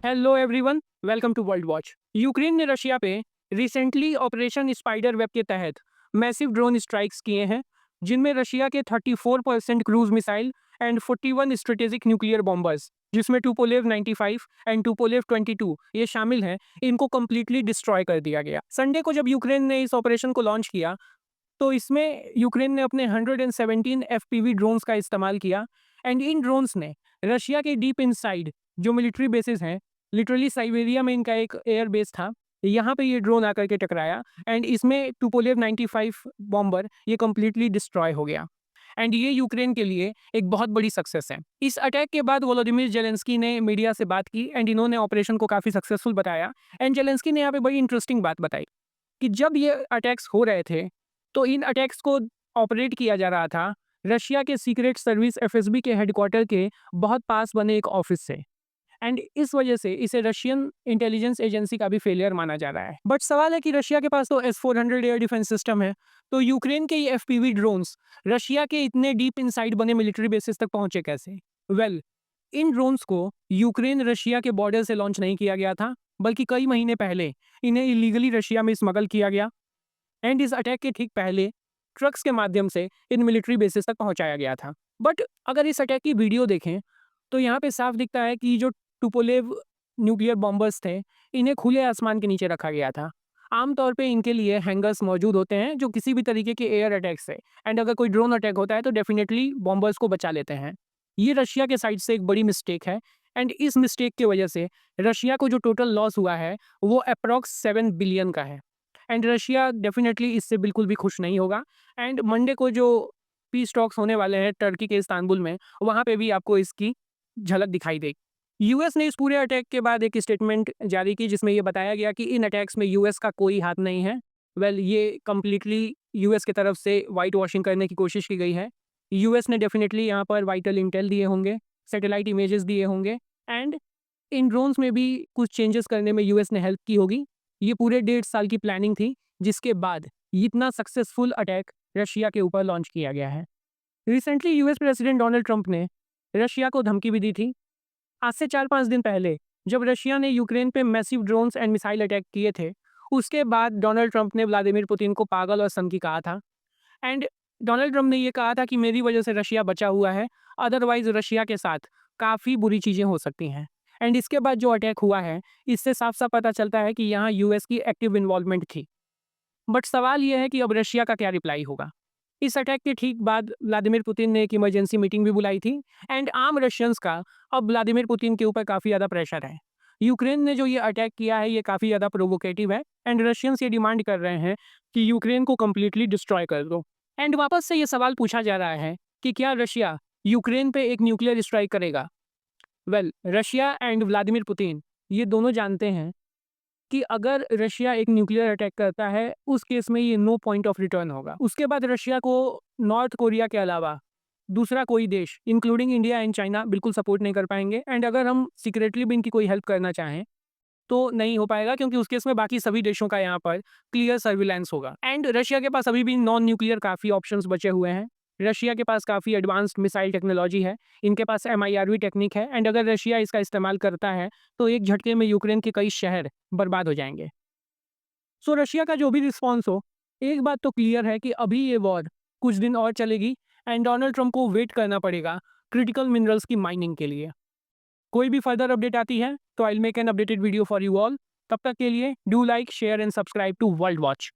Hello everyone, welcome to World Watch. Ukraine ने Russia पे recently operation Spider Web के तहत मैसिव ड्रोन स्ट्राइक्स किए हैं, जिनमें रशिया के 34% cruise missile and 41 strategic nuclear bombers, जिसमें टूपोलेव 95 एंड टूपोलेव 22 ये शामिल हैं, इनको कंप्लीटली डिस्ट्रॉय कर दिया गया। संडे को जब यूक्रेन ने इस ऑपरेशन को लॉन्च किया, तो इसमें यूक्रेन ने अपने 117 एफपीवी ड्रोन्स का इस्तेमाल किया एंड इन ड्रोन्स ने रशिया के डीप इनसाइड जो मिलिट्री बेसिस हैं, लिटरली साइबेरिया में इनका एक एयर बेस था, यहाँ पे ये ड्रोन आकर के टकराया एंड इसमें टुपोलेव 95 बॉम्बर ये कंप्लीटली डिस्ट्रॉय हो गया एंड ये यूक्रेन के लिए एक बहुत बड़ी सक्सेस है। इस अटैक के बाद वोलोदिमिर जेलेंस्की ने मीडिया से बात की एंड इन्होंने ऑपरेशन को काफ़ी सक्सेसफुल बताया एंड जेलेंस्की ने यहाँ पे बड़ी इंटरेस्टिंग बात बताई कि जब ये अटैक्स हो रहे थे, तो इन अटैक्स को ऑपरेट किया जा रहा था रशिया के सीक्रेट सर्विस एफएसबी के हेडक्वार्टर के बहुत पास बने एक ऑफिस से एंड इस वजह से इसे रशियन इंटेलिजेंस एजेंसी का भी फेलियर माना जा रहा है। बट सवाल है कि रशिया के पास तो S-400 एयर डिफेंस सिस्टम है, तो यूक्रेन के ये एफपीवी ड्रोन्स रशिया के इतने डीप इनसाइड बने मिलिट्री बेसिस तक पहुंचे कैसे? वेल, इन ड्रोन्स को यूक्रेन रशिया के बॉर्डर से लॉन्च नहीं किया गया था, बल्कि कई महीने पहले इन्हें इलीगली रशिया में स्मगल किया गया एंड इस अटैक के ठीक पहले ट्रक्स के माध्यम से इन मिलिट्री बेसिस तक पहुंचाया गया था। बट अगर इस अटैक की वीडियो देखें, तो यहाँ पे साफ दिखता है कि जो टुपोलेव न्यूक्लियर बॉम्बर्स थे, इन्हें खुले आसमान के नीचे रखा गया था। आमतौर पे इनके लिए हैंगर्स मौजूद होते हैं जो किसी भी तरीके के एयर अटैक से एंड अगर कोई ड्रोन अटैक होता है तो डेफिनेटली बॉम्बर्स को बचा लेते हैं। ये रशिया के साइड से एक बड़ी मिस्टेक है एंड इस मिस्टेक की वजह से रशिया को जो टोटल लॉस हुआ है वो अप्रॉक्स 7 बिलियन का है एंड रशिया डेफिनेटली इससे बिल्कुल भी खुश नहीं होगा एंड मंडे को जो पीस टॉक्स होने वाले हैं टर्की के इस्तांबुल में, वहाँ पे भी आपको इसकी झलक दिखाई देगी। यूएस ने इस पूरे अटैक के बाद एक स्टेटमेंट जारी की जिसमें ये बताया गया कि इन अटैक्स में यूएस का कोई हाथ नहीं है। वेल, ये कंप्लीटली यूएस की तरफ से वाइट वॉशिंग करने की कोशिश की गई है। यूएस ने डेफिनेटली यहाँ पर वाइटल इंटेल दिए होंगे, सैटेलाइट इमेजेस दिए होंगे एंड इन ड्रोन्स में भी कुछ चेंजेस करने में यूएस ने हेल्प की होगी। ये पूरे 1.5 साल की प्लानिंग थी, जिसके बाद इतना सक्सेसफुल अटैक रशिया के ऊपर लॉन्च किया गया है। Recently US president Donald Trump ने रशिया को धमकी भी दी थी। आज से 4-5 दिन पहले जब रशिया ने यूक्रेन पे massive drones and missile attack किए थे, उसके बाद डोनाल्ड ट्रंप ने व्लादिमीर पुतिन को पागल और सनकी कहा था एंड डोनाल्ड ट्रंप ने ये कहा था कि मेरी वजह से रशिया बचा हुआ है, अदरवाइज रशिया के साथ काफ़ी बुरी चीज़ें हो सकती हैं। एंड इसके बाद जो अटैक हुआ है, इससे साफ साफ पता चलता है कि यहाँ यूएस की एक्टिव इन्वॉल्वमेंट थी। बट सवाल यह है कि अब रशिया का क्या रिप्लाई होगा। इस अटैक के ठीक बाद व्लादिमीर पुतिन ने एक इमरजेंसी मीटिंग भी बुलाई थी एंड आम रशियंस का अब व्लादिमीर पुतिन के ऊपर काफ़ी ज़्यादा प्रेशर है। यूक्रेन ने जो ये अटैक किया है ये काफ़ी ज़्यादा प्रोवोकेटिव है एंड रशियंस ये डिमांड कर रहे हैं कि यूक्रेन को कम्प्लीटली डिस्ट्रॉय कर दो। एंड वापस से ये सवाल पूछा जा रहा है कि क्या रशिया यूक्रेन पे एक न्यूक्लियर स्ट्राइक करेगा? Well, Russia and Vladimir Putin ये दोनों जानते हैं कि अगर रशिया एक न्यूक्लियर अटैक करता है, उस केस में ये नो पॉइंट ऑफ रिटर्न होगा। उसके बाद रशिया को नॉर्थ कोरिया के अलावा दूसरा कोई देश इंक्लूडिंग इंडिया एंड चाइना बिल्कुल सपोर्ट नहीं कर पाएंगे एंड अगर हम सीक्रेटली भी इनकी कोई हेल्प करना चाहें तो नहीं हो पाएगा, क्योंकि उस केस में बाकी सभी देशों का यहाँ पर क्लियर सर्विलांस होगा एंड रशिया के पास अभी भी नॉन न्यूक्लियर काफ़ी ऑप्शंस बचे हुए हैं। रशिया के पास काफ़ी एडवांस्ड मिसाइल टेक्नोलॉजी है, इनके पास MIRV टेक्निक है एंड अगर रशिया इसका इस्तेमाल करता है तो एक झटके में यूक्रेन के कई शहर बर्बाद हो जाएंगे। सो रशिया का जो भी रिस्पॉन्स हो, एक बात तो क्लियर है कि अभी ये वॉर कुछ दिन और चलेगी एंड डोनाल्ड ट्रंप को वेट करना पड़ेगा क्रिटिकल मिनरल्स की माइनिंग के लिए। कोई भी फर्दर अपडेट आती है तो I will make an updated video for you all. तब तक के लिए do like share and subscribe to World watch.